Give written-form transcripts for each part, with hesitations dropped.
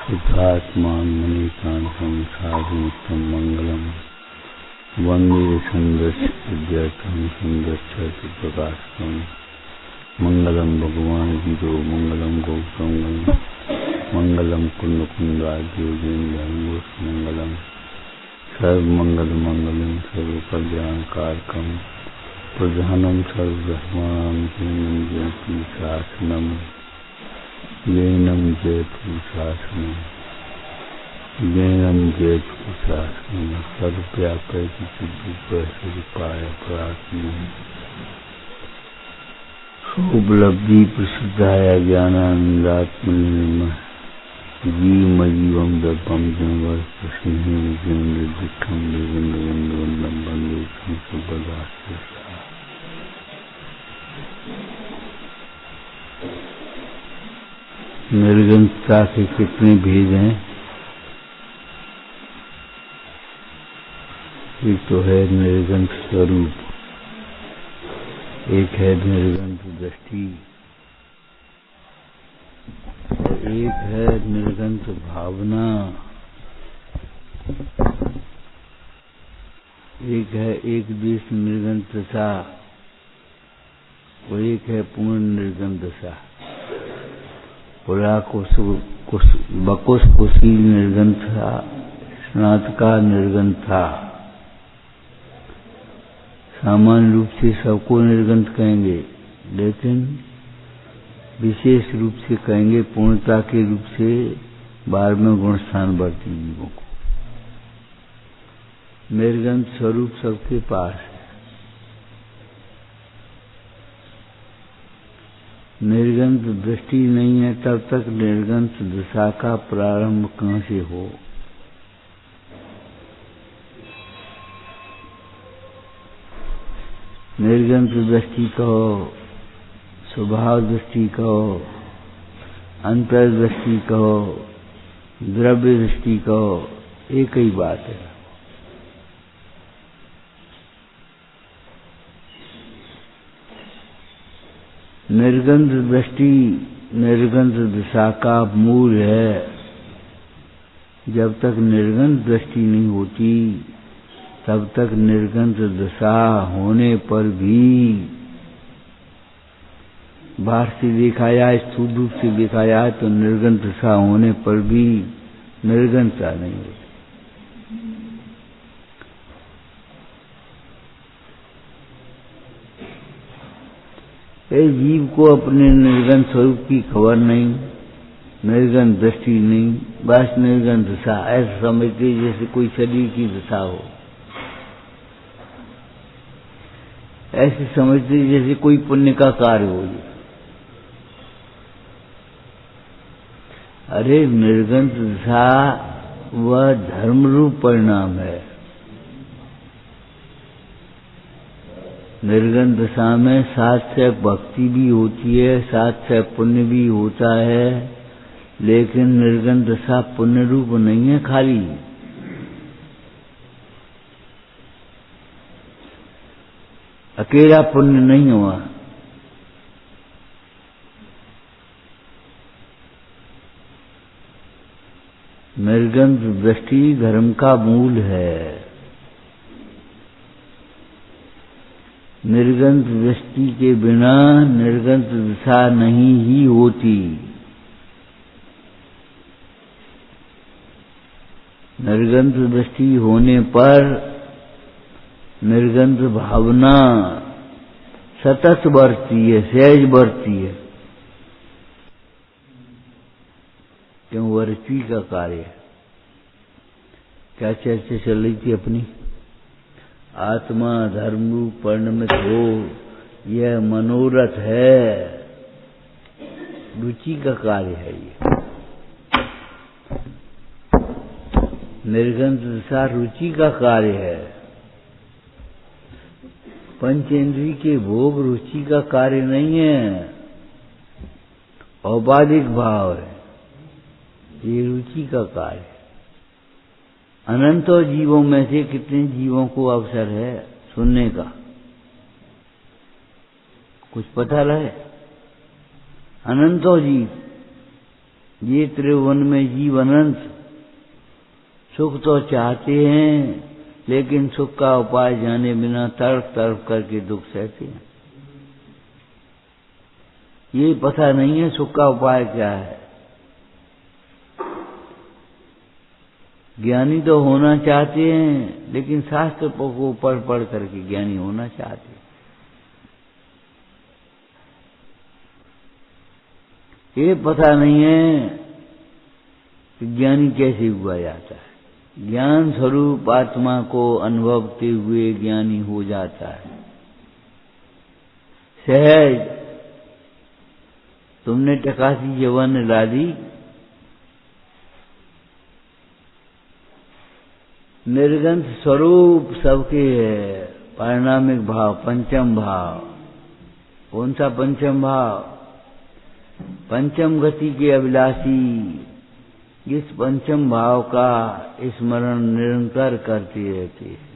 शुद्धात्मान मणिकांतं साधुमुक्तं मंगलम वंदे संदस्य विद्यार्थं संदस्य प्रकाशकं मंगलम भगवान गिरो मंगलम गौतम मंगलम कुंद कुंदाद्योगेन्द्र मंगलम सर्वमंगल मंगलम सर्व कल्याण कारकम प्रधानम सर्वधर्माणां जयति शासनम जैनम जयतु शासनम जैनम जयतु शासनम सर्वव्यापक सिद्धूपाय प्रार्थना उपलब्धि प्रसिद्धाय ज्ञानानंदात्मनिर्मय जीवम दर्पम जनवर प्रसिद्धेन्द्र दिखम देवेन्द्रवंदम बंदे सुबदास निर्गंतता के कितने भेद हैं? एक तो है निर्गंत स्वरूप, एक है निर्गंत दृष्टि और एक है निर्गंत भावना, एक है एक देश निर्गंतता और एक है पूर्ण निर्गंतता। बकुश कुशी निर्गंथ था, स्नातका निर्गंथ था। सामान्य रूप से सबको निर्गंथ कहेंगे, लेकिन विशेष रूप से कहेंगे पूर्णता के रूप से 12वें गुण स्थान वर्ती जीवों को। निर्गंथ स्वरूप सबके पास है। निर्गंत दृष्टि नहीं है तब तक निर्गंत दशा का प्रारंभ कहां से हो? निर्गंत दृष्टि कहो, स्वभाव दृष्टि कहो, अंतर्दृष्टि कहो, द्रव्य दृष्टि कहो, एक ही बात है। निर्गंत दृष्टि निर्गंत दिशा का मूल है। जब तक निर्गंत दृष्टि नहीं होती तब तक निर्गंत दशा होने पर भी बाहर से देखा जाए, स्थूल रूप से देखा जाए तो निर्गंत दशा होने पर भी निर्गंतता नहीं होती। जीव को अपने निर्गंत स्वरूप की खबर नहीं, निर्गंत दृष्टि नहीं, बस निर्गंत दशा ऐसा समझते जैसे कोई शरीर की दशा हो, ऐसे समझते जैसे कोई पुण्य का कार्य हो। अरे निर्गंत दशा वह धर्म रूप परिणाम है। निर्गंत दशा में साथ भक्ति भी होती है, साथ पुण्य भी होता है, लेकिन निर्गंत दशा पुण्य रूप नहीं है खाली। अकेला पुण्य नहीं हुआ। निर्गंत दृष्टि धर्म का मूल है। निर्गंत दृष्टि के बिना निर्गंत दशा नहीं ही होती। निर्गंत दृष्टि होने पर निर्गंत भावना सतत बढ़ती है, सहज बढ़ती है, क्यों? वह रुचि का कार्य है। क्या चर्चा चल रही थी अपनी? आत्मा धर्म रूप परिणमित हो, यह मनोरथ है, रुचि का कार्य है। ये निर्गंत दशा रुचि का कार्य है। पंचेंद्रिय के भोग रुचि का कार्य नहीं है, औपाधिक भाव है, ये रुचि का कार्य है। अनंतों जीवों में से कितने जीवों को अवसर है सुनने का? कुछ पता रहे? अनंतों जीव ये त्रिभुवन में जीव अनंत सुख तो चाहते हैं, लेकिन सुख का उपाय जाने बिना तड़प तड़प करके दुख सहते हैं। ये पता नहीं है सुख का उपाय क्या है। ज्ञानी तो होना चाहते हैं, लेकिन शास्त्र को पढ़ पढ़ करके ज्ञानी होना चाहते हैं। ये पता नहीं है कि ज्ञानी कैसे हुआ जाता है। ज्ञान स्वरूप आत्मा को अनुभवते हुए ज्ञानी हो जाता है। सहज तुमने टकासी जवन ला दी, निर्गंध स्वरूप सबके है। पारिणामिक भाव, पंचम भाव। कौन सा पंचम भाव? पंचम गति के अभिलाषी इस पंचम भाव का स्मरण निरंतर करते रहते हैं।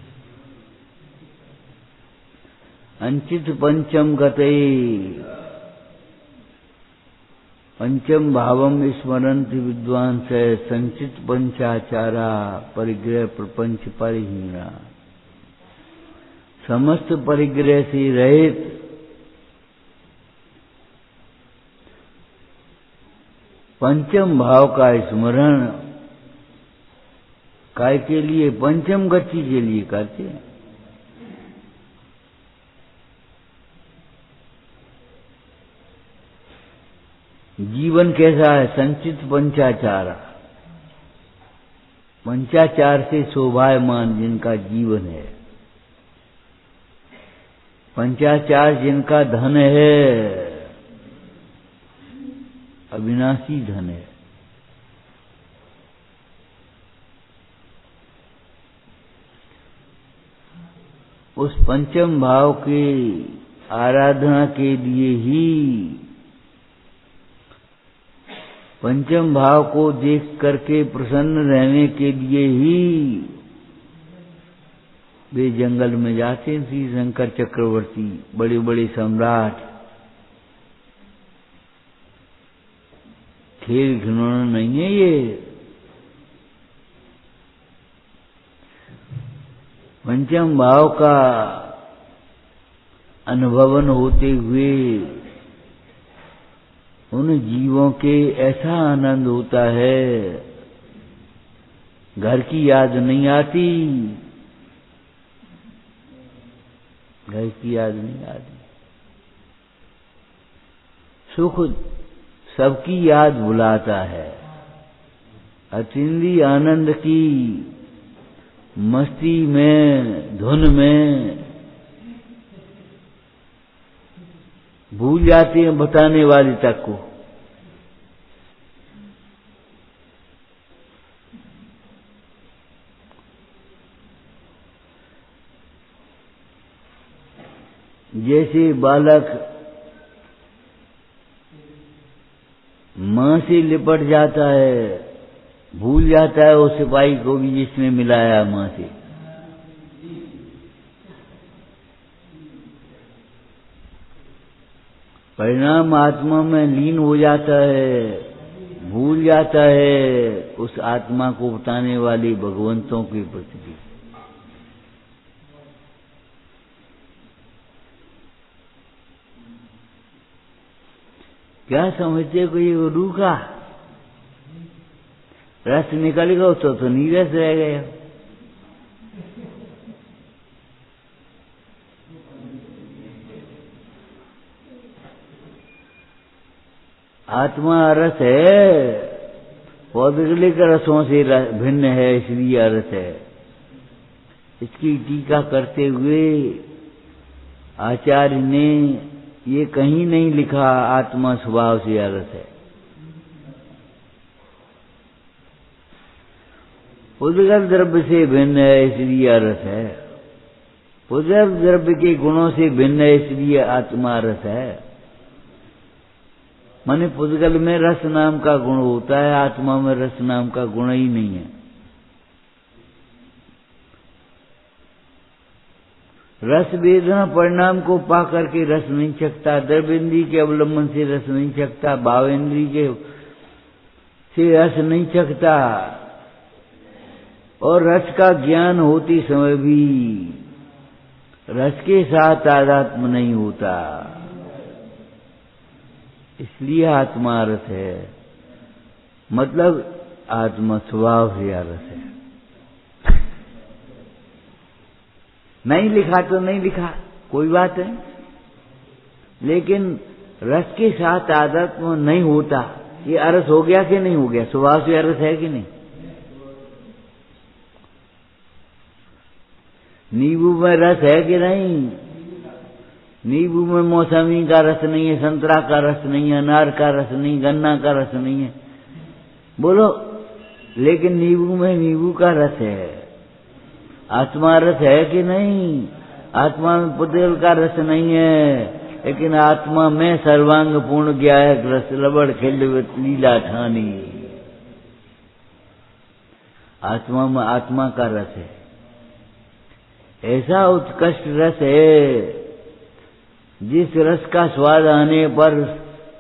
अंचित पंचम गते पंचम भावम स्मरन्ति विद्वांस संचित पंचाचारा परिग्रह प्रपंच परिहीना। समस्त परिग्रह से रहित पंचम भाव का स्मरण काय के लिए? पंचम गति के लिए करते हैं। जीवन कैसा है? संचित पंचाचार। पंचाचार से शोभायमान जिनका जीवन है, पंचाचार जिनका धन है, अविनाशी धन है। उस पंचम भाव की आराधना के लिए ही, पंचम भाव को देख करके प्रसन्न रहने के लिए ही वे जंगल में जाते हैं। श्री शंकर चक्रवर्ती, बड़े बड़े सम्राट। खेल खिलौना नहीं है ये। पंचम भाव का अनुभवन होते हुए उन जीवों के ऐसा आनंद होता है, घर की याद नहीं आती, घर की याद नहीं आती। सुख सबकी याद बुलाता है। अचिंदी आनंद की मस्ती में, धुन में भूल जाते हैं बताने वाले तक को। जैसे बालक मां से लिपट जाता है, भूल जाता है उस सिपाही को भी जिसने मिलाया मां से। परिणाम आत्मा में लीन हो जाता है, भूल जाता है उस आत्मा को बताने वाले भगवंतों के प्रति। क्या समझते को ये रूखा रस निकल गया तो नीरस रह गया। आत्मा रस है, पौधे के रसों से भिन्न है, इसलिए रस है। इसकी टीका करते हुए आचार्य ने ये कहीं नहीं लिखा आत्मा स्वभाव से रस है। उद्गत द्रव्य से भिन्न है, इसलिए रस है। उद्गत द्रव्य के गुणों से भिन्न है, इसलिए आत्मा रस है। माने पुद्गल में रस नाम का गुण होता है, आत्मा में रस नाम का गुण ही नहीं है। रस वेदना परिणाम को पा करके रस नहीं चखता, द्रव्येंद्री के अवलंबन से रस नहीं चखता, भावेंद्री के से रस नहीं चखता, और रस का ज्ञान होते समय भी रस के साथ तादात्म्य नहीं होता, इसलिए आत्मा रस है। मतलब आत्मा स्वभाव से रस है। नहीं लिखा तो नहीं लिखा, कोई बात नहीं, लेकिन रस के साथ तादात्म्य नहीं होता, ये अरस हो गया कि नहीं हो गया? स्वभाव से अरस है कि नहीं? नींबू में रस है कि नहीं? नींबू में मौसमी का रस नहीं है, संतरा का रस नहीं है, अनार का रस नहीं, गन्ना का रस नहीं है, बोलो, लेकिन नींबू में नींबू का रस है। आत्मा रस है कि नहीं? आत्मा में पुतेल का रस नहीं है, लेकिन आत्मा में सर्वांग पूर्ण ज्ञायक रस लबड़ खिलवत लीला ठानी। आत्मा में आत्मा का रस है, ऐसा उत्कृष्ट रस है जिस रस का स्वाद आने पर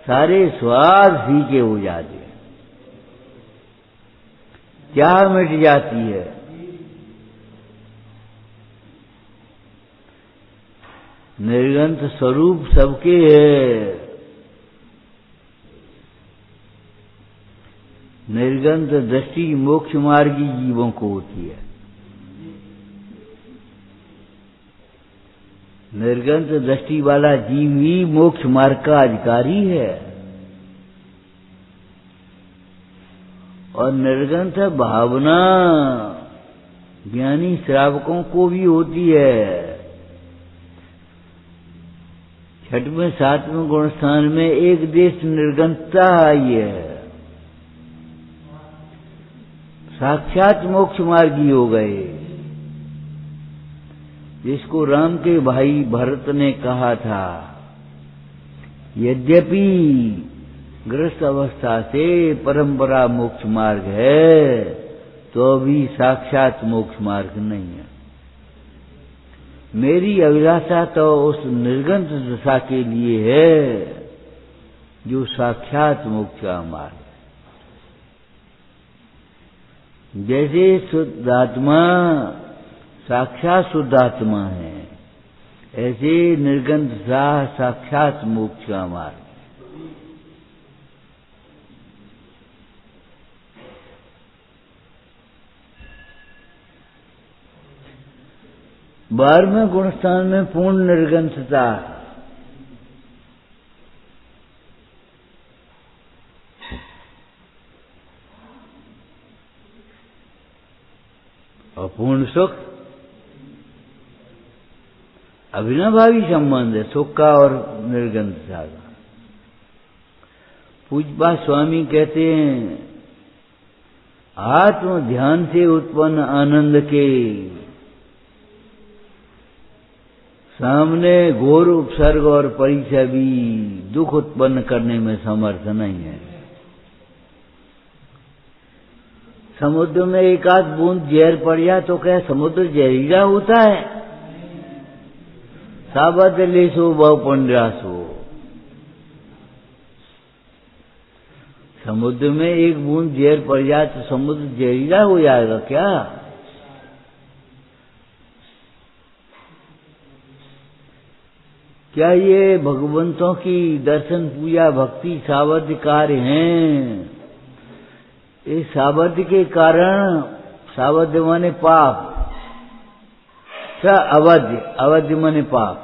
सारे स्वाद फीके हो जाते हैं, चाह मिट जाती है। निर्गंत स्वरूप सबके है, निर्गंत दृष्टि मोक्ष मार्गी जीवों को होती है। निर्गंत दृष्टि वाला जीव ही मोक्ष मार्ग का अधिकारी है, और निर्गंत भावना ज्ञानी श्रावकों को भी होती है। छठवें सातवें गुण स्थान में एक देश निर्गंतता आई है, साक्षात मोक्ष मार्गी हो गए, जिसको राम के भाई भरत ने कहा था, यद्यपि गृहस्थ अवस्था से परंपरा मोक्ष मार्ग है, तो भी साक्षात मोक्ष मार्ग नहीं है। मेरी अभिलाषा तो उस निर्गंत दशा के लिए है जो साक्षात मोक्ष का मार्ग है। जैसे शुद्धात्मा साक्षात शुद्धात्मा है, ऐसे निर्गंत दशा साक्षात मोक्ष का मार्ग। 12वें गुण स्थान में पूर्ण निर्गंतता। और पूर्ण सुख अविनाभावी संबंध है सुख का और निर्गंतता का। पूज्यपाद स्वामी कहते हैं, आत्म ध्यान से उत्पन्न आनंद के सामने घोर उपसर्ग और परिचय भी दुख उत्पन्न करने में समर्थ नहीं है। समुद्र में एक आध बूंद जहर पड़ जाए तो क्या समुद्र जहरीला होता है? साबत लेसो बहु पंड्रासो। समुद्र में एक बूंद जहर पड़ जाए तो समुद्र जहरीला हो जाएगा क्या? क्या ये भगवंतों की दर्शन पूजा भक्ति सावध्य कार्य हैं? इस सावध्य के कारण, सावध्य माने पाप, अवध्य, अवध्य माने पाप,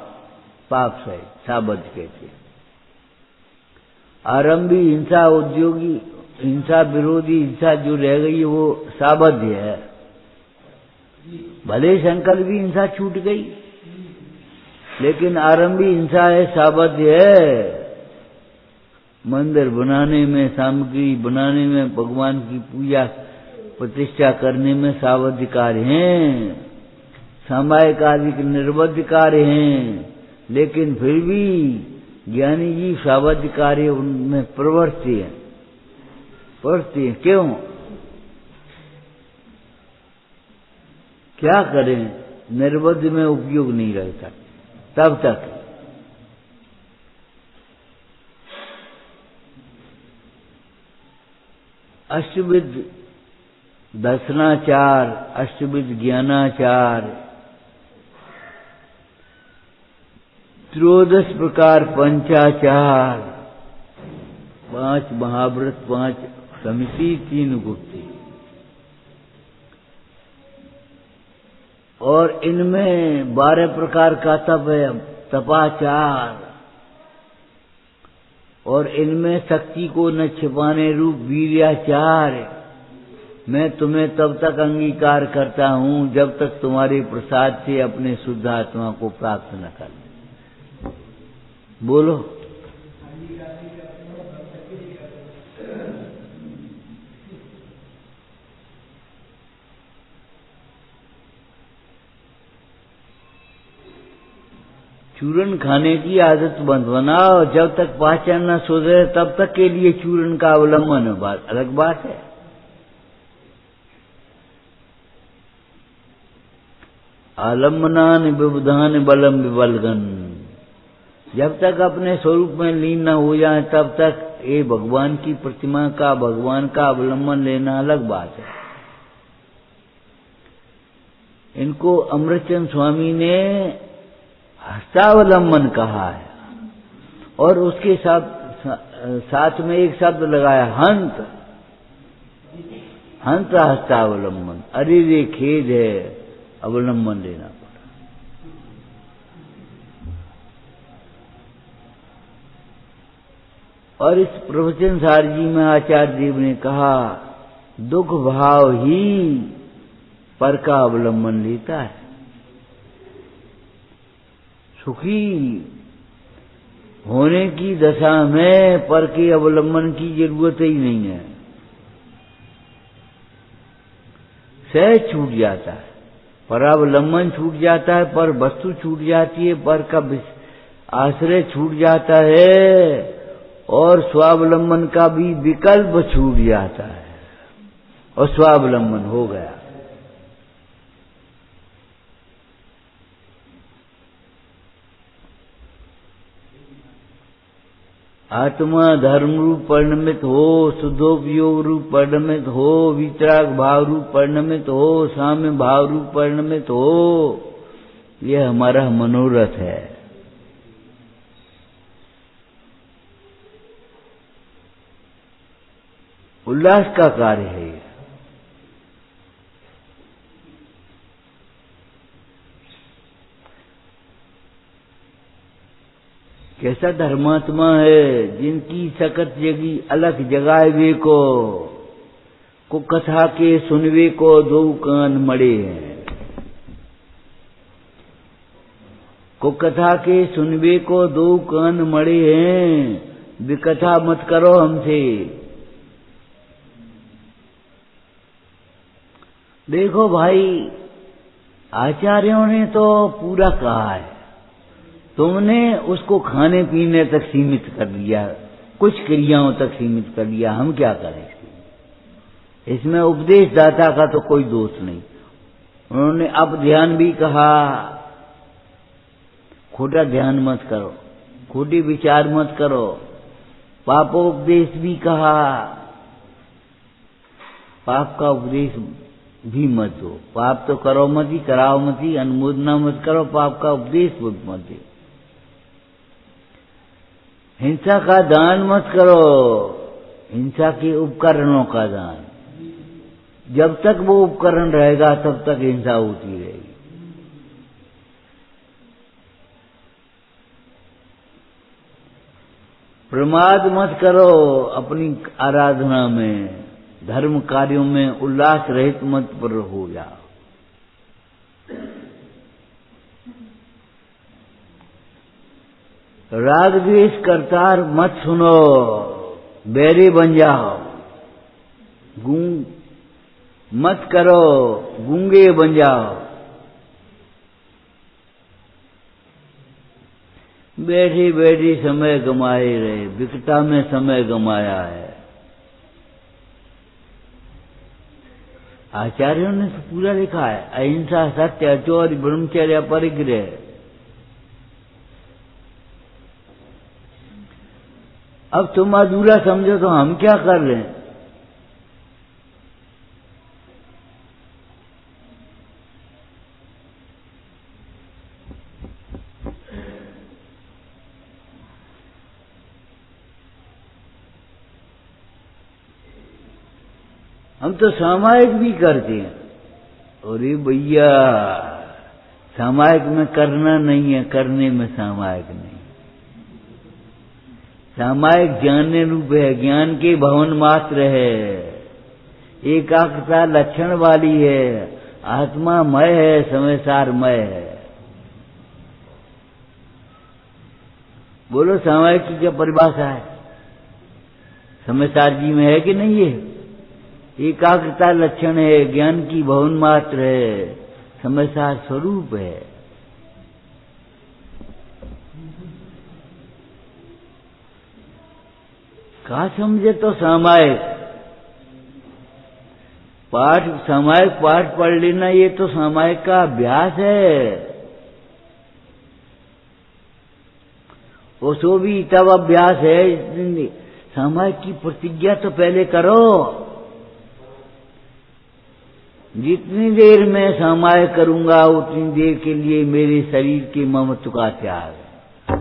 पाप से सावध्य कहते। आरंभी हिंसा, उद्योगी हिंसा, विरोधी हिंसा जो रह गई वो सावध्य है। भले संकल्प भी हिंसा छूट गई, लेकिन आरंभी हिंसा है, सावध्य है। मंदिर बनाने में, सामग्री बनाने में, भगवान की पूजा प्रतिष्ठा करने में सावध्य कार्य हैं, सामायिक आदि निर्बद्ध कार्य हैं, लेकिन फिर भी ज्ञानी जी सावध्य कार्य उनमें प्रवृत्ति है, प्रवृत्ति है। क्यों? क्या करें? निर्बद्ध में उपयोग नहीं रहता तब तक। अष्टविध दर्शनाचार, अष्टविध ज्ञानाचार, 13 प्रकार पंचाचार, 5 महाव्रत, 5 समिति, 3 गुप्ती, और इनमें 12 प्रकार का तप है, तपाचार, और इनमें शक्ति को न छिपाने रूप वीर्याचार। मैं तुम्हें तब तक अंगीकार करता हूं जब तक तुम्हारे प्रसाद से अपने शुद्ध आत्मा को प्राप्त न कर ले। बोलो। चूरन खाने की आदत बंद बनाओ, जब तक पाचन न सुधरे तब तक के लिए चूरन का अवलंबन बात अलग बात है। आलम्बनान विबुधान बलम विबलगन, जब तक अपने स्वरूप में लीन न हो जाए तब तक ये भगवान की प्रतिमा का, भगवान का अवलंबन लेना अलग बात है। इनको अमृतचंद स्वामी ने हस्तावलंबन कहा है, और उसके साथ में एक शब्द लगाया, हंत, हंत हस्तावलंबन। अरे रे खेद है, अवलंबन लेना पड़ा। और इस प्रवचन सार जी में आचार्य देव ने कहा, दुख भाव ही पर का अवलंबन लेता है। सुखी होने की दशा में पर के अवलंबन की जरूरत ही नहीं है, सहज छूट जाता है, पर अवलंबन छूट जाता है, पर वस्तु छूट जाती है, पर का आश्रय छूट जाता है, और स्वावलंबन का भी विकल्प छूट जाता है, और स्वावलंबन हो गया। आत्मा धर्म रूप परिणमित हो, शुद्धोपयोग रूप परिणमित हो, वितराग भाव रूप परिणमित हो, साम्य भाव रूप परिणमित हो, यह हमारा मनोरथ है। उल्लास का कार्य है। कैसा धर्मात्मा है जिनकी सकत जगी अलग जगाए वे को कथा के सुनवे को 2 कान मड़े हैं। को कथा के सुनवे को 2 कान मड़े हैं, विकथा मत करो हमसे। देखो भाई, आचार्यों ने तो पूरा कहा है, तुमने उसको खाने पीने तक सीमित कर दिया, कुछ क्रियाओं तक सीमित कर दिया। हम क्या करें? इसमें उपदेशदाता का तो कोई दोष नहीं। उन्होंने अब ध्यान भी कहा, खोटा ध्यान मत करो, खोटी विचार मत करो। पापोपदेश भी कहा, पाप का उपदेश भी मत दो। पाप तो करो मत ही, कराओ मत ही, अनुमोदना मत करो, पाप का उपदेश मत दो। हिंसा का दान मत करो, हिंसा के उपकरणों का दान। जब तक वो उपकरण रहेगा तब तक हिंसा होती रहेगी। प्रमाद मत करो अपनी आराधना में, धर्म कार्यों में उल्लास रहित मत पर हो जाओ। राग द्वेष करतार मत सुनो, बैरी बन जाओ। गूंग मत करो, गूंगे बन जाओ। बैठी बैठी समय गमाए रहे, विकटा में समय गमाया है। आचार्यों ने तो पूरा लिखा है, अहिंसा, सत्य, अचौर्य, ब्रह्मचर्य, परिग्रह। अब तुम अधूरा समझो तो हम क्या कर रहे हैं? हम तो सामायिक भी करते हैं। अरे भैया, सामायिक में करना नहीं है, करने में सामायिक नहीं। सामायिक जानने रूप है, ज्ञान के भवन मात्र है, एकाग्रता लक्षण वाली है, आत्मा मय है, समय सारमय है। बोलो सामायिक की क्या परिभाषा है? समय सार जी में है कि नहीं है? एकाग्रता लक्षण है, ज्ञान की भवन मात्र है, समय सार स्वरूप है। कहा समझे तो सामायिक पाठ पढ़ लेना, ये तो सामायिक का अभ्यास है। उसो भी तब अभ्यास है, सामायिक की प्रतिज्ञा तो पहले करो। जितनी देर मैं सामायिक करूंगा उतनी देर के लिए मेरे शरीर के ममत्व का त्याग है,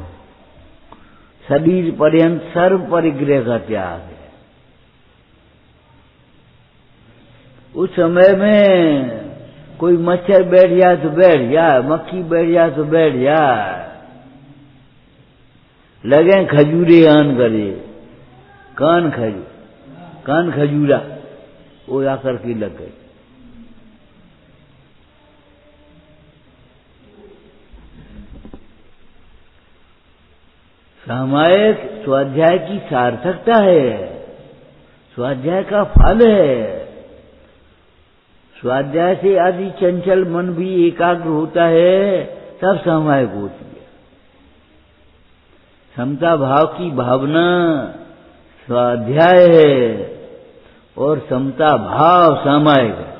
शरीर पर्यंत सर्व परिग्रह का त्याग है। उस समय में कोई मच्छर बैठ जाए तो बैठ जाए, मक्खी बैठ जाए तो बैठ जाए, लगे खजूरे आन करे, कान खजूरा वो आकर के लग गए। सामायिक स्वाध्याय की सार्थकता है, स्वाध्याय का फल है। स्वाध्याय से आदि चंचल मन भी एकाग्र होता है, तब सामायिक होती है। समता भाव की भावना स्वाध्याय है और समता भाव सामायिक है।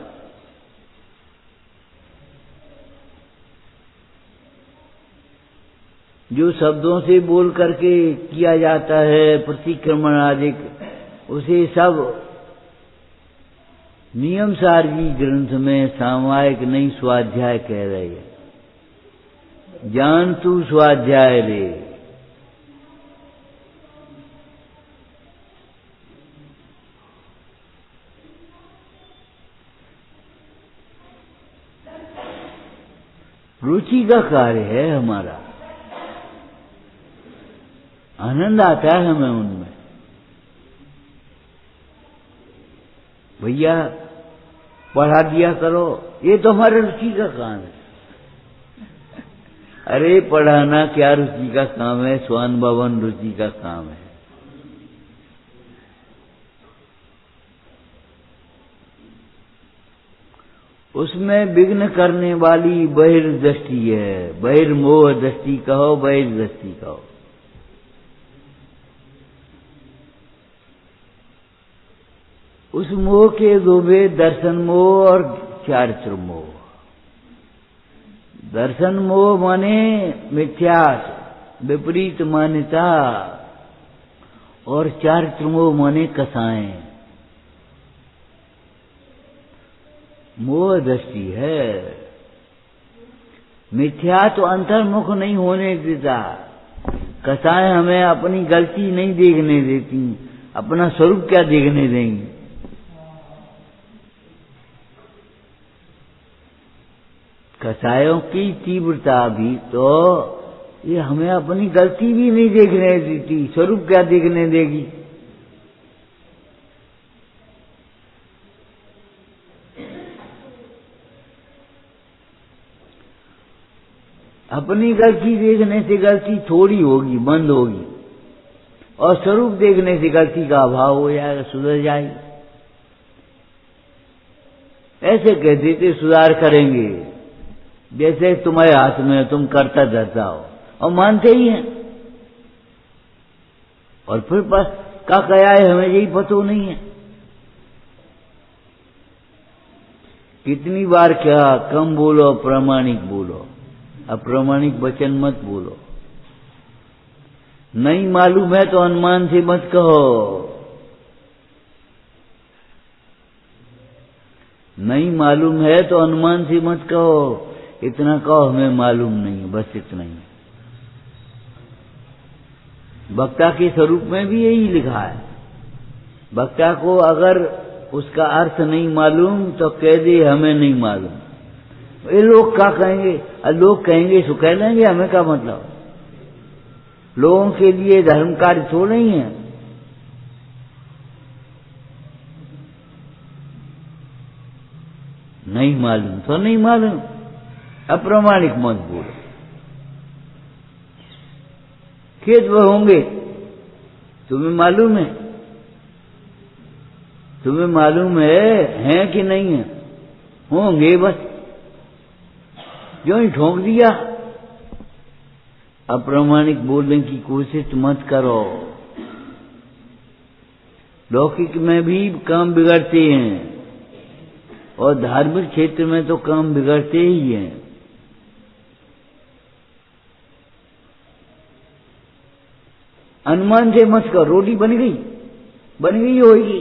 जो शब्दों से बोल करके किया जाता है प्रतिक्रमण आदि, उसे सब नियम सार जी ग्रंथ में सामायिक नहीं स्वाध्याय कह रहे हैं। जान तू स्वाध्याय रे। रुचि का कार्य है हमारा, आनंद आता है हमें उनमें। भैया पढ़ा दिया करो, ये तो हमारे रुचि का काम है। अरे पढ़ाना क्या रुचि का काम है? स्वान भवन रुचि का काम है। उसमें विघ्न करने वाली बहिर्दृष्टि है, बहिर्मोह दृष्टि कहो, बहिर्दृष्टि कहो। उस मोह के दो भेद, दर्शन मोह और चारित्र मोह। दर्शन मोह माने मिथ्यास, विपरीत मान्यता, और चारित्र मोह माने कसाएं। मोह दृष्टि है। मिथ्या तो अंतर्मुख नहीं होने देता, कसाएं हमें अपनी गलती नहीं देखने देती, अपना स्वरूप क्या देखने देंगी। कसायों की तीव्रता भी तो ये हमें अपनी गलती भी नहीं देखने देती, स्वरूप क्या देखने देगी। अपनी गलती देखने से गलती थोड़ी होगी, बंद होगी, और स्वरूप देखने से गलती का अभाव हो जाएगा, सुधर जाएगी। ऐसे कहते थे सुधार करेंगे, जैसे तुम्हारे हाथ में, तुम करता रहता हो, और मानते ही हैं। और फिर क्या है हमें यही पता नहीं है। कितनी बार क्या, कम बोलो, प्रामाणिक बोलो, अप्रामाणिक वचन मत बोलो। नहीं मालूम है तो अनुमान से मत कहो, नहीं मालूम है तो अनुमान से मत कहो। इतना कहो हमें मालूम नहीं, बस इतना ही। वक्ता के स्वरूप में भी यही लिखा है। वक्ता को अगर उसका अर्थ नहीं मालूम तो कह दे हमें नहीं मालूम। ये लोग क्या कहेंगे? लोग कहेंगे सो कह लेंगे, हमें क्या मतलब। लोगों के लिए धर्म कार्य थोड़ा नहीं है। नहीं मालूम तो नहीं मालूम, अप्रामाणिक मत बोलो। खेत में होंगे, तुम्हें मालूम है? तुम्हें मालूम है कि नहीं है? होंगे, बस जो ही ठोक दिया। अप्रामाणिक बोलने की कोशिश मत करो। लौकिक में भी काम बिगड़ते हैं और धार्मिक क्षेत्र में तो काम बिगड़ते ही हैं। अनुमान से मत करो, रोटी बन गई होगी।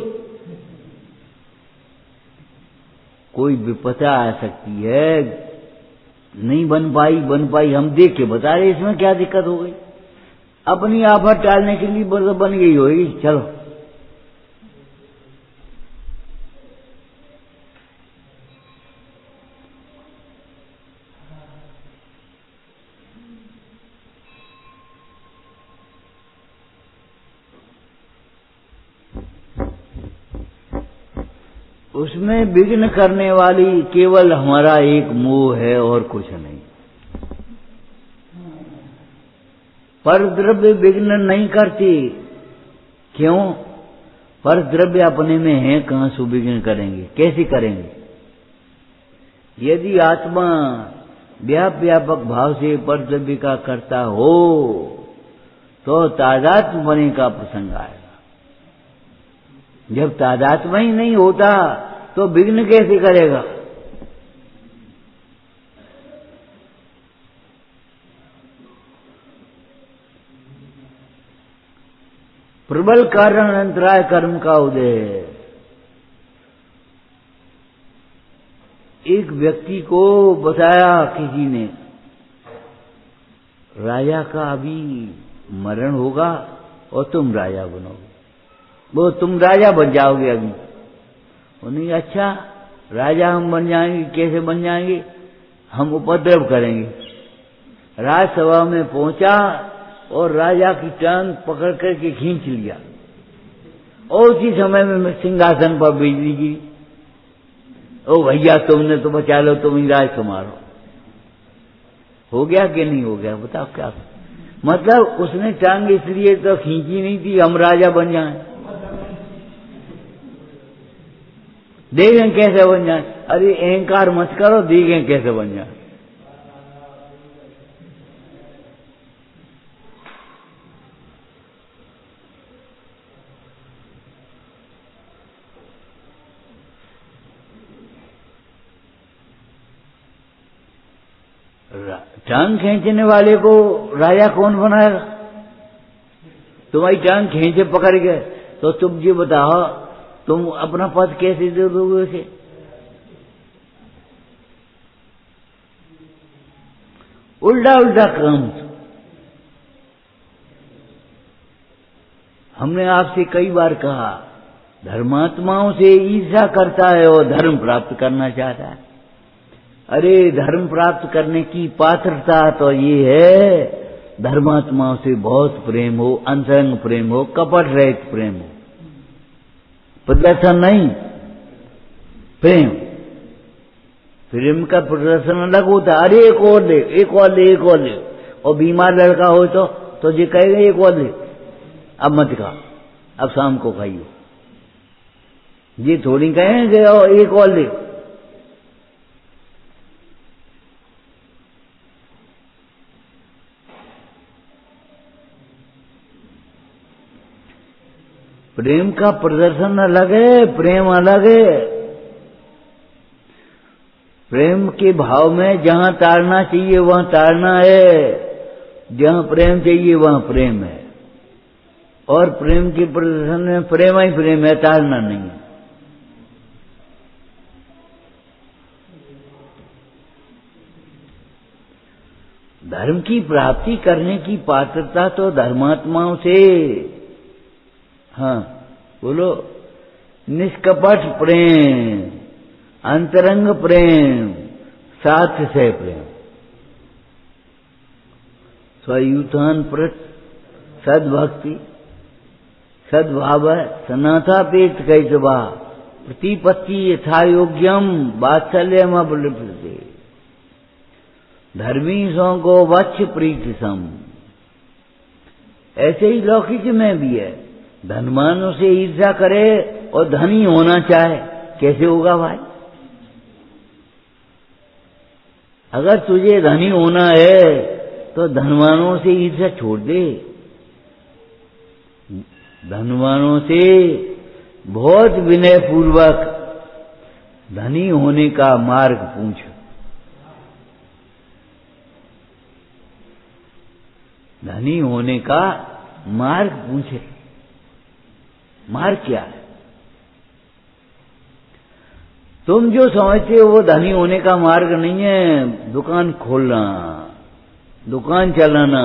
कोई विपदा आ सकती है, नहीं बन पाई, हम देख के बता रहे इसमें क्या दिक्कत हो गई। अपनी आफत टालने के लिए बन गई होगी, चलो। उसमें विघ्न करने वाली केवल हमारा एक मोह है और कुछ नहीं। पर द्रव्य विघ्न नहीं करती। क्यों? पर द्रव्य अपने में है, कहां से विघ्न करेंगे, कैसे करेंगे? यदि आत्मा व्यापक भाव से पर द्रव्य का करता हो तो तादात्म्य बने का प्रसंग आएगा। जब तादात्म्य ही नहीं होता तो विघ्न कैसे करेगा? प्रबल कारण अंतराय कर्म का उदय है। एक व्यक्ति को बताया किसी ने, राजा का अभी मरण होगा और तुम राजा बनोगे। वो तुम राजा बन जाओगे अभी। उन्हें अच्छा राजा हम बन जाएंगे, कैसे बन जाएंगे? हम उपद्रव करेंगे। राजसभा में पहुंचा और राजा की टांग पकड़ करके खींच लिया और उसी समय में सिंहासन पर बिजली गिरी। ओ भैया तुमने तो बचा लो, तुम ही राज तुम्हारो। हो गया कि नहीं हो गया? बताओ क्या मतलब। उसने टांग इसलिए तो खींची नहीं थी हम राजा बन जाएं, देखें कैसे बन जाए। अरे अहंकार मत करो, देखें कैसे बन जाए। टांग खींचने वाले को राजा कौन बनाएगा? तुम्हारी टांग खींचे पकड़ गए तो तुम ये बताओ, तुम अपना पद कैसे दे दोगे उसे? उल्टा काम। हमने आपसे कई बार कहा, धर्मात्माओं से ईर्ष्या करता है और धर्म प्राप्त करना चाहता है। अरे धर्म प्राप्त करने की पात्रता तो ये है, धर्मात्माओं से बहुत प्रेम हो, अंतरंग प्रेम हो, कपट रहित प्रेम हो। प्रदर्शन नहीं, प्रेम। प्रेम का प्रदर्शन अलग होता है। अरे एक और ले, एक और ले, एक और ले। और बीमार लड़का हो तो ये कहेगा एक और ले, अब मत खा, अब शाम को खाइयो। ये थोड़ी कहेंगे एक और ले। प्रेम का प्रदर्शन अलग है, प्रेम अलग है। प्रेम के भाव में जहां ताड़ना चाहिए वहां ताड़ना है, जहां प्रेम चाहिए वहां प्रेम है। और प्रेम के प्रदर्शन में प्रेम ही प्रेम है, ताड़ना नहीं है। धर्म की प्राप्ति करने की पात्रता तो धर्मात्माओं से, हाँ बोलो, निष्कपट प्रेम, अंतरंग प्रेम, साथ से प्रेम, स्वयुतान प्रत सद्भक्ति सद्भाव सनाथा पेत कैतवा प्रतिपत्ति यथा योग्यम वात्सल्यम अवलिप्यते धर्मी सौ को वत्स प्रीति सम। ऐसे ही लौकिक में भी है, धनवानों से ईर्ष्या करे और धनी होना चाहे, कैसे होगा भाई? अगर तुझे धनी होना है तो धनवानों से ईर्ष्या छोड़ दे, धनवानों से बहुत विनय पूर्वक धनी होने का मार्ग पूछ। धनी होने का मार्ग पूछे। मार्ग क्या है? तुम जो समझते हो वो धनी होने का मार्ग नहीं है। दुकान खोलना, दुकान चलाना,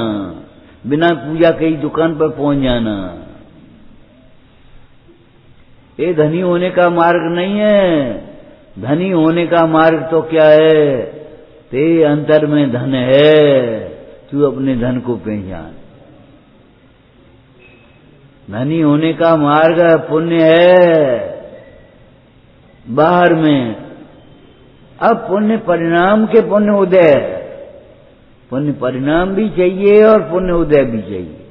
बिना पूजा के ही दुकान पर पहुंच जाना, ये धनी होने का मार्ग नहीं है। धनी होने का मार्ग तो क्या है? तेरे अंतर में धन है, तू अपने धन को पहचान। धनी होने का मार्ग पुण्य है बाहर में। अब पुण्य परिणाम के पुण्य उदय, पुण्य परिणाम भी चाहिए और पुण्य उदय भी चाहिए।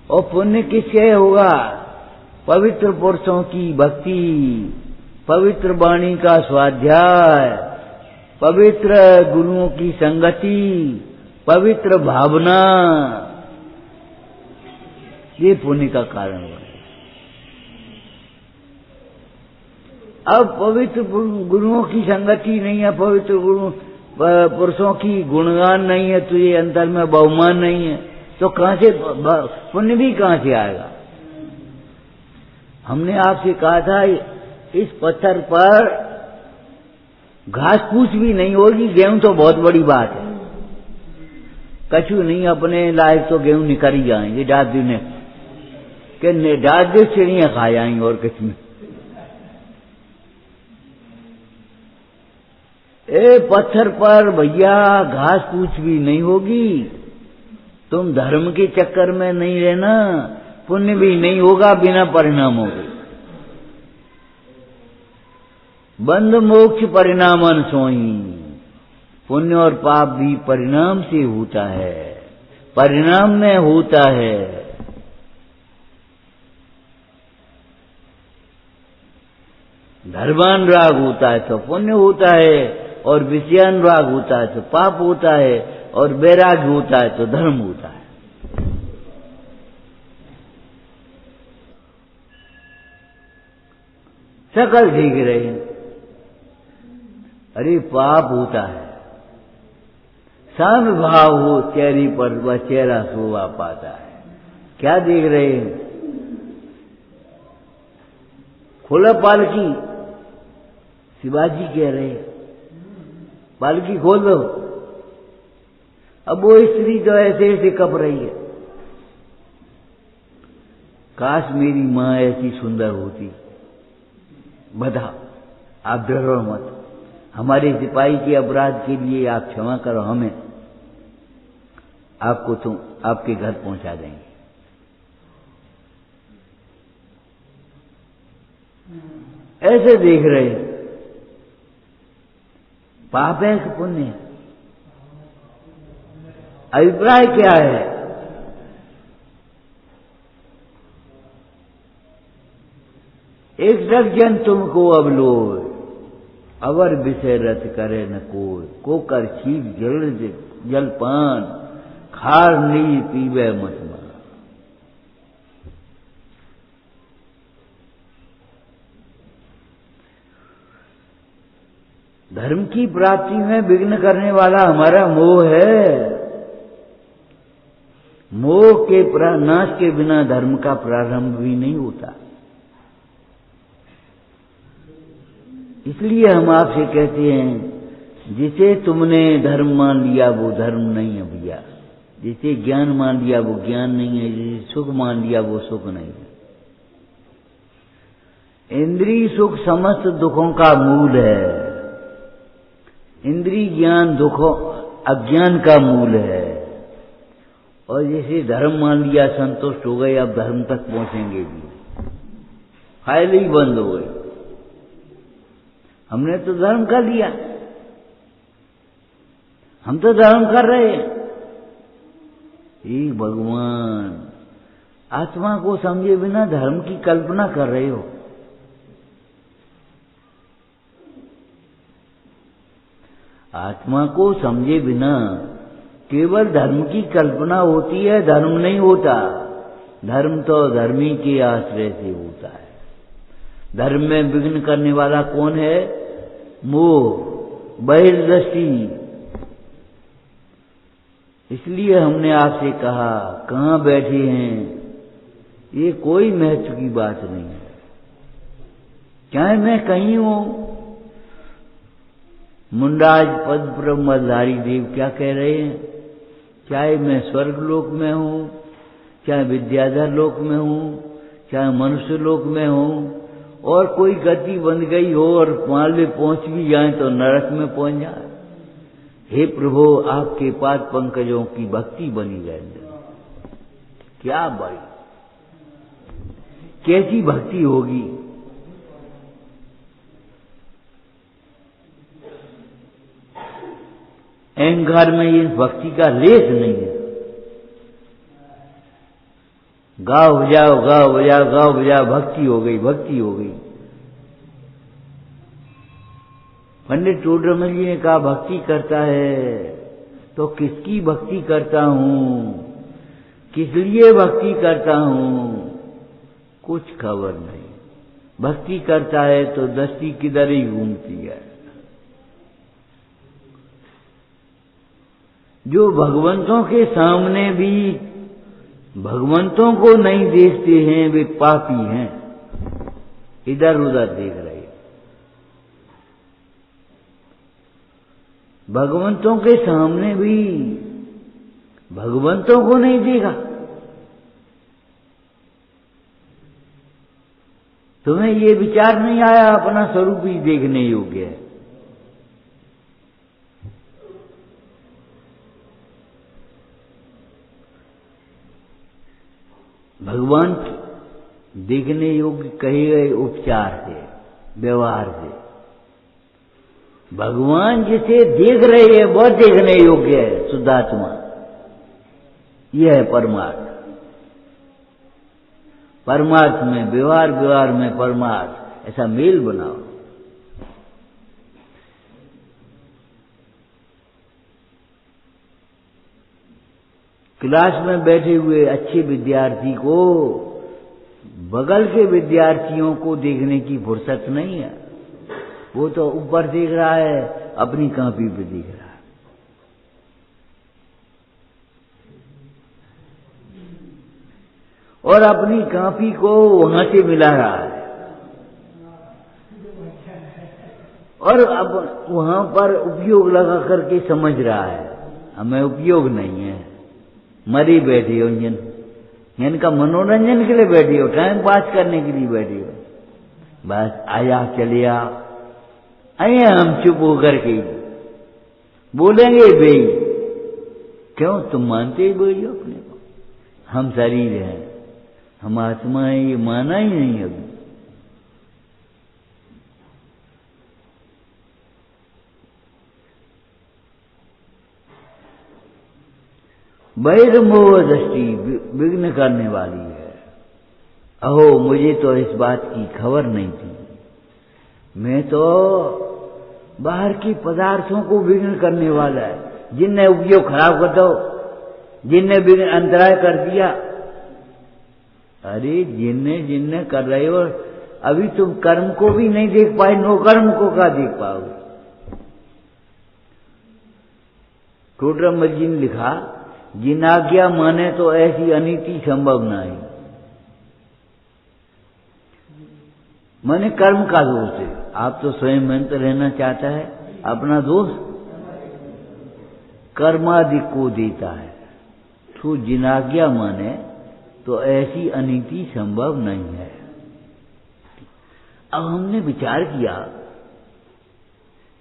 और पुण्य किससे होगा? पवित्र पुरुषों की भक्ति, पवित्र वाणी का स्वाध्याय, पवित्र गुरुओं की संगति, पवित्र भावना, ये पुण्य का कारण है। अब पवित्र गुरुओं की संगति नहीं है, पवित्र गुरु पुरुषों की गुणगान नहीं है, तुझे अंतर में बहुमान नहीं है, तो कहां से पुण्य भी कहां से आएगा? हमने आपसे कहा था इस पत्थर पर घास फूस भी नहीं होगी, गेहूं तो बहुत बड़ी बात है। कछु नहीं, अपने लायक तो गेहूं निकल ही जाएंगे दादी ने, कि दादी चिड़ियां खा जाएंगे और कुछ नहीं। ए पत्थर पर भैया घास फूस भी नहीं होगी। तुम धर्म के चक्कर में नहीं रहना, पुण्य भी नहीं होगा बिना परिणामों के। बंध मोक्ष परिणामन सोई, पुण्य और पाप भी परिणाम से होता है, परिणाम में होता है। धर्मानुराग होता है तो पुण्य होता है, और विषयानुराग होता है तो पाप होता है, और वैराग्य होता है तो धर्म होता है। सकल ठीक रहे। अरे पाप होता है, साम भाव हो चेहरे पर वह चेहरा शोभा पाता है। क्या देख रहे हैं? खोला पालकी, शिवाजी कह रहे हैं पालकी खोल दो। अब वो स्त्री तो ऐसे ऐसे कप रही है। काश मेरी मां ऐसी सुंदर होती। बता, आप डरो मत, हमारे सिपाही के अपराध के लिए आप क्षमा करो हमें, आपको तुम आपके घर पहुंचा देंगे। ऐसे देख रहे, पाप है कि पुण्य है? अभिप्राय क्या है? एक जन तुमको अब लो, अवर विषय रथ करे न कोई, को कर छीप जलपान, खार नीर पीवे मत मार। धर्म की प्राप्ति में विघ्न करने वाला हमारा मोह है। मोह के नाश के बिना धर्म का प्रारंभ भी नहीं होता। इसलिए हम आपसे कहते हैं, जिसे तुमने धर्म मान लिया वो धर्म नहीं है भैया, जिसे ज्ञान मान लिया वो ज्ञान नहीं है, जिसे सुख मान लिया वो सुख नहीं है। इंद्रिय सुख समस्त दुखों का मूल है। इंद्रिय ज्ञान दुखों अज्ञान का मूल है। और जैसे धर्म मान लिया, संतुष्ट हो गए, अब धर्म तक पहुंचेंगे भी, फाइल ही बंद हो गई। हमने तो धर्म कर लिया, हम तो धर्म कर रहे हैं। एक भगवान, आत्मा को समझे बिना धर्म की कल्पना कर रहे हो। आत्मा को समझे बिना केवल धर्म की कल्पना होती है, धर्म नहीं होता। धर्म तो धर्मी के आश्रय से होता है। धर्म में विघ्न करने वाला कौन है? मोह, बहिर्दृष्टि। इसलिए हमने आपसे कहा, कहाँ बैठे हैं, ये कोई महत्व की बात नहीं है। चाहे मैं कहीं हूं, मुंडाज पद ब्रह्मधारी देव क्या कह रहे हैं, चाहे मैं स्वर्ग लोक में हूं, चाहे विद्याधर लोक में हूं, चाहे मनुष्य लोक में हूं, और कोई गति बन गई हो और वहां में पहुंच भी जाए तो नरक में पहुंच जाए, हे प्रभु आपके पाद पंकजों की भक्ति बनी रहे। क्या बड़ी कैसी भक्ति होगी। अहंकार में इस भक्ति का लेस नहीं है। गाओ बजाओ, गाओ बजाओ, गाओ बजाओ, भक्ति हो गई, भक्ति हो गई। पंडित टोडरमल जी ने कहा, भक्ति करता है तो किसकी भक्ति करता हूं, किस लिए भक्ति करता हूं, कुछ खबर नहीं। भक्ति करता है तो दृष्टि किधर ही घूमती है। जो भगवंतों के सामने भी भगवंतों को नहीं देखते हैं, वे पापी हैं, इधर उधर देख रहे। भगवंतों के सामने भी भगवंतों को नहीं देखा। तुम्हें ये विचार नहीं आया अपना स्वरूप ही देखने योग्य है। भगवान देखने योग्य कहे गए उपचार से, व्यवहार से। भगवान जिसे देख रहे हैं वह देखने योग्य है, शुद्धात्मा। यह है परमार्थ। परमार्थ में व्यवहार, व्यवहार में परमार्थ, ऐसा मेल बनाओ। क्लास में बैठे हुए अच्छे विद्यार्थी को बगल के विद्यार्थियों को देखने की फुर्सत नहीं है। वो तो ऊपर देख रहा है, अपनी कॉपी पे देख रहा है। और अपनी कॉपी को वहां से मिला रहा है। और अब वहां पर उपयोग लगा करके समझ रहा है, हमें उपयोग नहीं है। मरी बैठी हो इनका मनोरंजन के लिए बैठी हो, टाइम पास करने के लिए बैठी हो। बस आया चले आ, आए हम चुप होकर के बोलेंगे भाई, क्यों तुम मानते ही बोलिए अपने को, हम शरीर हैं, हम आत्मा है, ये माना ही नहीं अभी। बहिर्मोह दृष्टि विघ्न करने वाली है। अहो मुझे तो इस बात की खबर नहीं थी, मैं तो बाहर के पदार्थों को विघ्न करने वाला है, जिनने उपयोग खराब कर दो, जिनने विघ्न अंतराय कर दिया। अरे जिनने कर रहे हो, अभी तुम कर्म को भी नहीं देख पाए, नो कर्म को क्या देख पाओगे। टोडरमल जी ने लिखा, जिन आज्ञा माने तो ऐसी अनीति संभव नहीं। माने कर्म का दोष है। आप तो स्वयं मंत्र रहना चाहता है, अपना दोष कर्मादि को देता है। तो जिन आज्ञा माने तो ऐसी अनीति संभव नहीं है। अब हमने विचार किया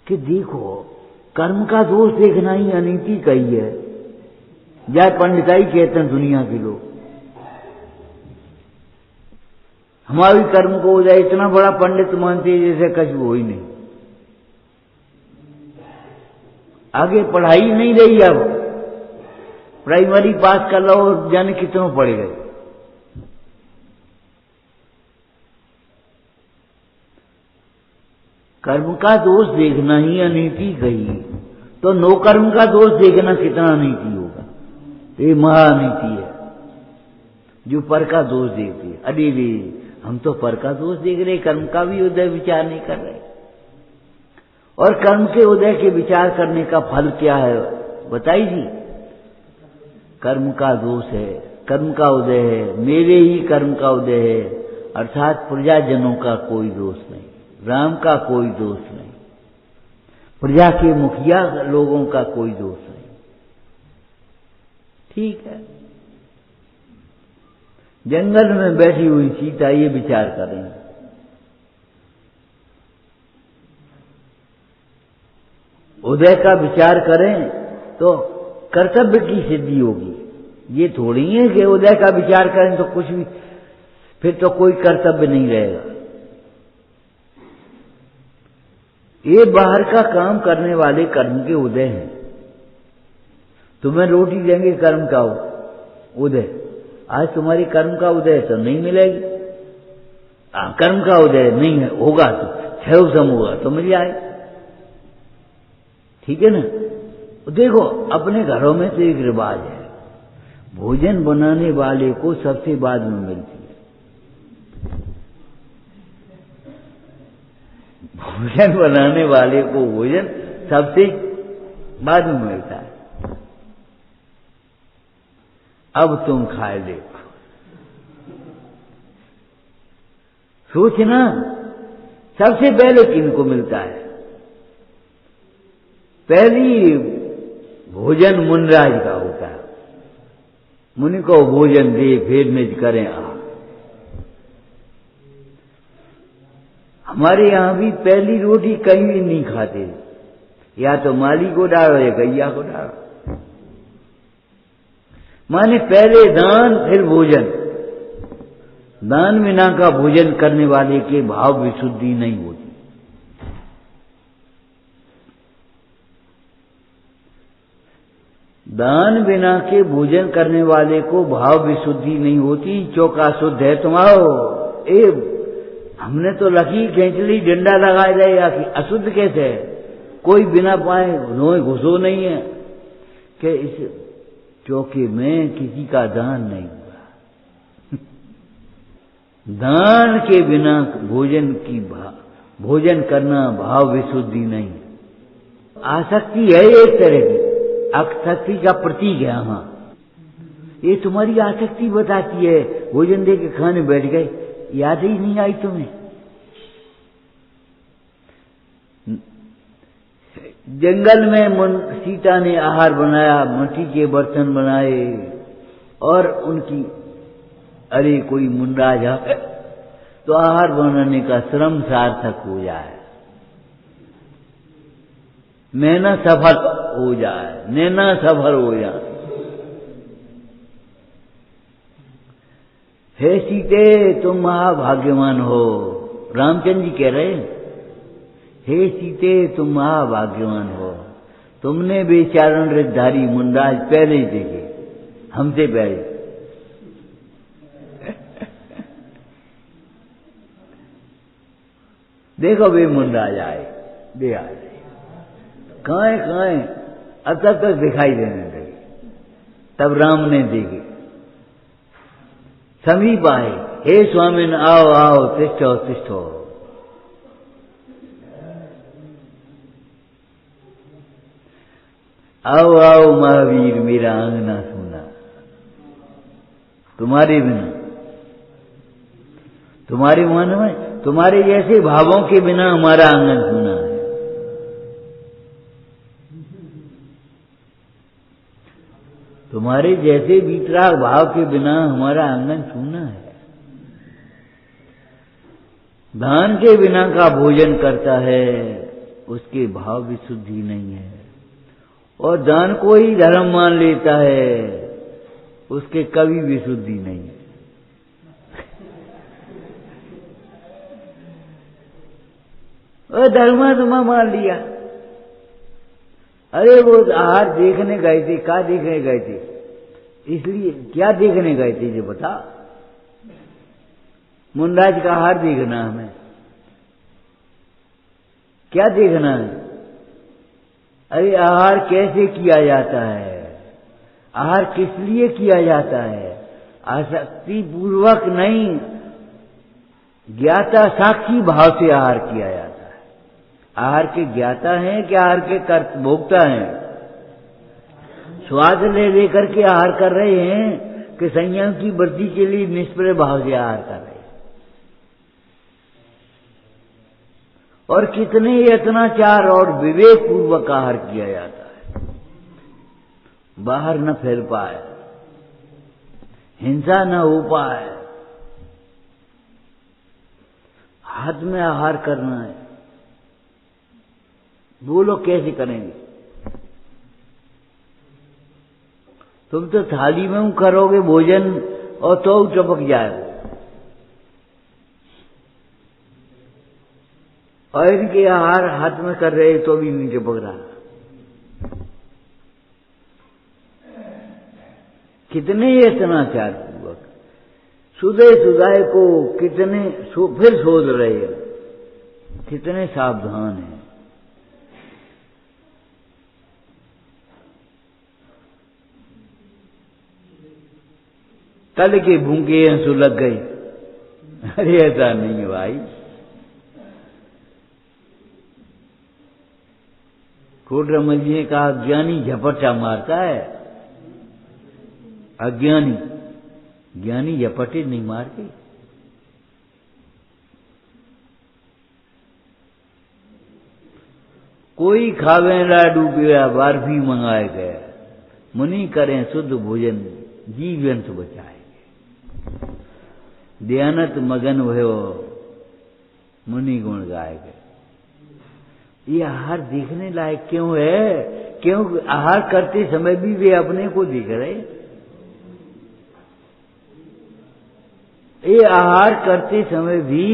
कि देखो कर्म का दोष देखना ही अनीति कही है, या पंडिताई कहते हैं दुनिया के लोग। हमारी कर्म को उदय इतना बड़ा पंडित मानते हैं जैसे कुछ हो ही नहीं। आगे पढ़ाई नहीं रही, अब प्राइमरी पास कर लो और जाने कितनों पढ़ गए। कर्म का दोष देखना ही अनीति कही, तो नो कर्म का दोष देखना कितना अनीति होगा। ये महाअनीति है जो पर का दोष देखती है। अरे रे, हम तो पर का दोष देख रहे, कर्म का भी उदय विचार नहीं कर रहे। और कर्म के उदय के विचार करने का फल क्या है बताइए। कर्म का दोष है, कर्म का उदय है, मेरे ही कर्म का उदय है, अर्थात प्रजाजनों का कोई दोष नहीं, राम का कोई दोष नहीं, प्रजा के मुखिया लोगों का कोई दोष नहीं। ठीक है, जंगल में बैठी हुई सीता ये विचार करें, उदय का विचार करें तो कर्तव्य की सिद्धि होगी। ये थोड़ी है कि उदय का विचार करें तो कुछ भी, फिर तो कोई कर्तव्य नहीं रहेगा। ये बाहर का काम करने वाले कर्म के उदय हैं। तुम्हें रोटी देंगे कर्म का उदय, आज तुम्हारी कर्म का उदय तो नहीं मिलेगी। कर्म का उदय नहीं है, होगा तो क्षय सम होगा तो मिल जाए। ठीक है ना। देखो अपने घरों में तो एक रिवाज है, भोजन बनाने वाले को सबसे बाद में मिलती है। भोजन बनाने वाले को भोजन सबसे बाद में मिलता है। अब तुम खाए देखो, सोचना सबसे पहले किनको मिलता है। पहली भोजन मुनराज का होता है, मुनि को भोजन दे फिर निज करें आ। हमारे यहां भी पहली रोटी कहीं भी नहीं खाते, या तो माली को डालो या गैया को डालो। माने पहले दान फिर भोजन। दान बिना का भोजन करने वाले के भाव विशुद्धि नहीं होती। दान बिना के भोजन करने वाले को भाव विशुद्धि नहीं होती। चौका शुद्ध है तुम्हारो, हमने तो लकीर खींच ली, डंडा लगाया जाएगा कि अशुद्ध कैसे है। कोई बिना पाए नोए घुसो नहीं है कि इस चौके में किसी का दान नहीं हुआ। दान के बिना भोजन करना भाव विशुद्धि नहीं। आसक्ति है एक तरह की, आसक्ति का प्रतीक है। हाँ, ये तुम्हारी आसक्ति बताती है। भोजन दे के खाने बैठ गए, याद ही नहीं आई तुम्हें। जंगल में सीता ने आहार बनाया, मिट्टी के बर्तन बनाए, और उनकी अरे कोई मुनराज है तो आहार बनाने का श्रम सार्थक हो जाए, मेहनत सफल हो जाए, नैना सफल हो जाए। हे सीते तुम महाभाग्यवान हो। रामचंद्र जी कह रहे, हे सीते तुम महाभाग्यवान हो, तुमने बेचारण रिद्धारी मुनराज पहले ही देखे, हमसे पहले। देखो वे मुनराज आए, दे आए, कहाँ अब तक दिखाई देने लगे। तब राम ने देखे, समीप आए, हे स्वामिन आओ आओ तिष्ठो तिष्ठो। आओ आओ महावीर मेरा आंगना सुना। तुम्हारे बिना, तुम्हारे मन में तुम्हारे जैसे भावों के बिना हमारा आंगन सुना है। तुम्हारे जैसे वितराग भाव के बिना हमारा आंगन सूना है। दान के बिना का भोजन करता है उसके भाव विशुद्धि नहीं है, और दान को ही धर्म मान लेता है उसके कभी विशुद्धि नहीं है। और धर्मात्मा मान लिया। अरे वो आहार देखने गए थे, क्या देखने गए थे? इसलिए क्या देखने गए थे ये बता? मुनराज का आहार देखना हमें, क्या देखना है? अरे आहार कैसे किया जाता है, आहार किस लिए किया जाता है? आसक्ति पूर्वक नहीं, ज्ञाता साक्षी भाव से आहार किया जाता है। आहार के ज्ञाता हैं कि आहार के कर्ता भोक्ता हैं? स्वाद ले लेकर के आहार कर रहे हैं कि संयम की वृद्धि के लिए निष्प्रय भाव से आहार कर रहे हैं? और कितने यत्नाचार और विवेक पूर्वक आहार किया जाता है, बाहर न फैल पाए, हिंसा न हो पाए। हाथ में आहार करना है, बोलो कैसे करेंगे? तुम तो थाली में करोगे भोजन और तो टपक जाएगा, और इनके आहार हाथ में कर रहे तो भी नहीं टपक रहा। कितने यत्नाचार पूर्वक सुदय सुदाय को कितने फिर सोच रहे हैं, कितने सावधान हैं। तल के भूखे आंसू लग गए। अरे ऐसा नहीं है भाई। कोटरमल जी ने कहा ज्ञानी झपट्टा मारता है, अज्ञानी ज्ञानी झपट्टे नहीं मारते। कोई खावे लाडू पिया बर्फी मंगाए गया, मुनि करें शुद्ध भोजन जीवन तो बचाएंगे। दयानत मगन भयो मुनि गुण गाए गए। ये आहार देखने लायक क्यों है? क्यों आहार करते समय भी वे अपने को देख रहे? ये आहार करते समय भी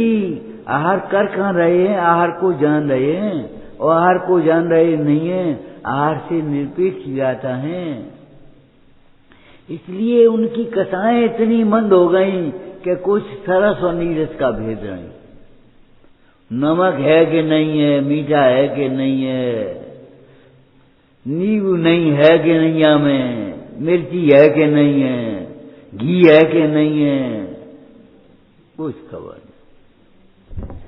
आहार कर कहां रहे हैं? आहार को जान रहे हैं, और आहार को जान रहे नहीं है, आहार से निरपेक्ष जाता है। इसलिए उनकी कथाएं इतनी मंद हो गई कि कुछ सरस और नीरस का भेद नहीं। नमक है कि नहीं है, मीठा है कि नहीं है, नींबू नहीं है कि नहीं में, मिर्ची है कि नहीं है, घी है कि नहीं है, कुछ खबर नहीं।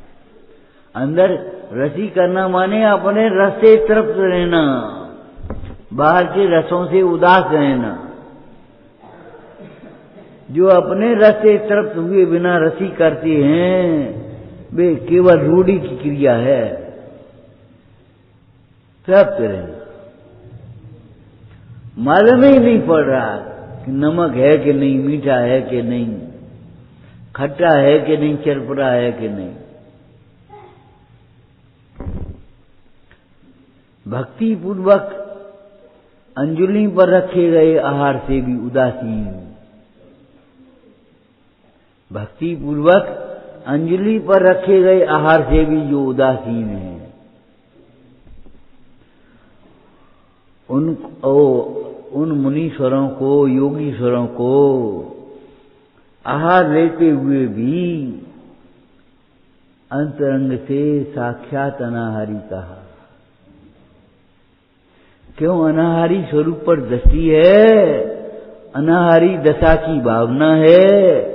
अंदर रसी करना माने अपने रस से तृप्त रहना, बाहर के रसों से उदास रहना। जो अपने रस से तृप्त हुए बिना रसी करते हैं वे केवल रूढ़ी की क्रिया है। तृप्त रहना मालूम ही नहीं पड़ रहा कि नमक है कि नहीं, मीठा है कि नहीं, खट्टा है कि नहीं, चरपरा है कि नहीं। भक्ति पूर्वक अंजुलि पर रखे गए आहार से भी उदासीन, भक्ति पूर्वक अंजलि पर रखे गए आहार से भी जो उदासीन है, उन मुनीश्वरों को, योगीश्वरों को आहार लेते हुए भी अंतरंग से साक्षात अनाहारी कहा। क्यों? अनाहारी स्वरूप पर दृष्टि है, अनाहारी दशा की भावना है,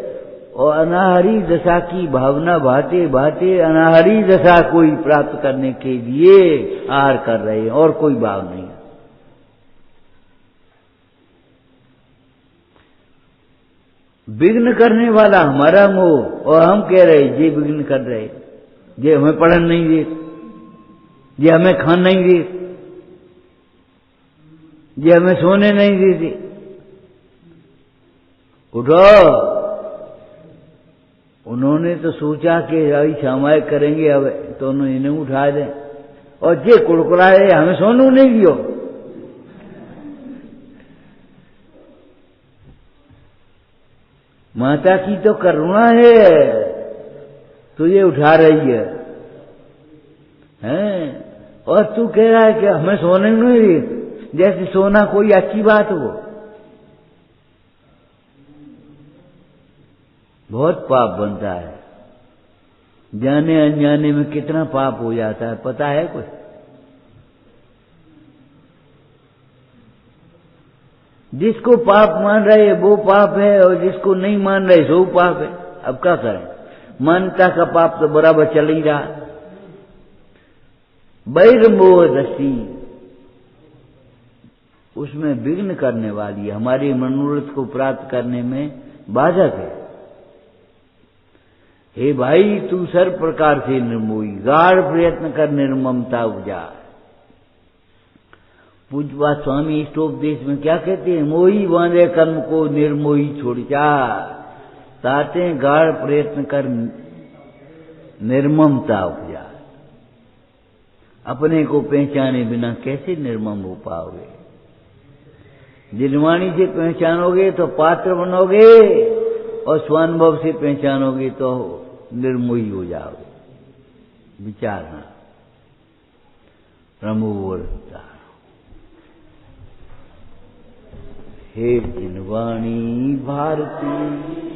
और अनाहारी दशा की भावना भाते भाते अनाहारी दशा कोई प्राप्त करने के लिए आहार कर रहे हैं, और कोई भाव नहीं। विघ्न करने वाला हमारा मोह, और हम कह रहे ये विघ्न कर रहे, ये हमें पढ़न नहीं दे, ये हमें खान नहीं दे, ये हमें सोने नहीं देते। उठो, उन्होंने तो सोचा कि अभी समय करेंगे, अब तो उन्होंने इन्हें उठा दे और जे कुड़कुड़ाए हमें सोनू नहीं दियो। माता की तो करुणा है, तो ये उठा रही है, हैं? और तू कह रहा है कि हमें सोने नहीं, जैसे सोना कोई अच्छी बात हो। बहुत पाप बनता है, जाने अनजाने में कितना पाप हो जाता है, पता है कुछ? जिसको पाप मान रहे वो पाप है, और जिसको नहीं मान रहे सो पाप है। अब क्या करें, मानता का पाप तो बराबर चल ही रहा। बैरमोह रसी उसमें विघ्न करने वाली है, हमारे मनोरथ को प्राप्त करने में बाधक है। हे भाई, तू सर्व प्रकार से निर्मोही, गाढ़ प्रयत्न कर निर्ममता उपजा। पूज्यपाद स्वामी इष्टोपदेश में क्या कहते हैं? मोही बांधे कर्म को निर्मोही छोड़ जा, ताते गाढ़ प्रयत्न कर निर्ममता उपजा। अपने को पहचाने बिना कैसे निर्मम हो पाओगे? निर्वाणी से पहचानोगे तो पात्र बनोगे, और स्वानुभव से पहचानोगे तो निर्मोही हो जाओगे। विचारना प्रमोदता। हे जिनवाणी भारती